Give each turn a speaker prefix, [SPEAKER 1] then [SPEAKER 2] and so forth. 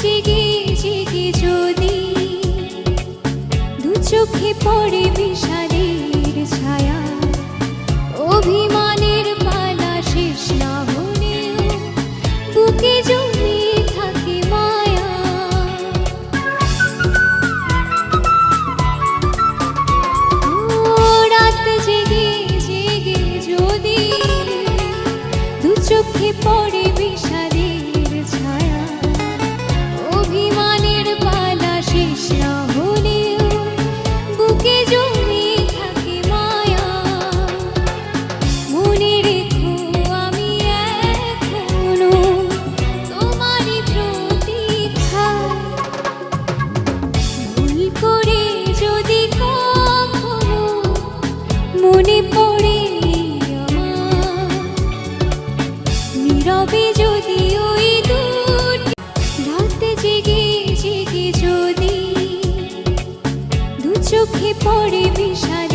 [SPEAKER 1] জেগে জেগে যদি দু চোখে পড়ে বিষাদের ছায়া, অভিমানের পালা শেষ না হলেও বুকে জমে থাকে মায়া। রাত জেগে জেগে যদি দু চোখে পড়ে বিষাদের ছায়া, অভিমানের পালা শেষ না হলেও বুকে জমে থাকে মায়া। মনে রেখো আমি এখনো তোমারই প্রতীক্ষায়, ভুল করে যদি কখনো মনে পড়ে আমার, নীরবে যদি ওই দুটি রাত জেগে জেগে যদি দু চোখে পড়ে বিষাদ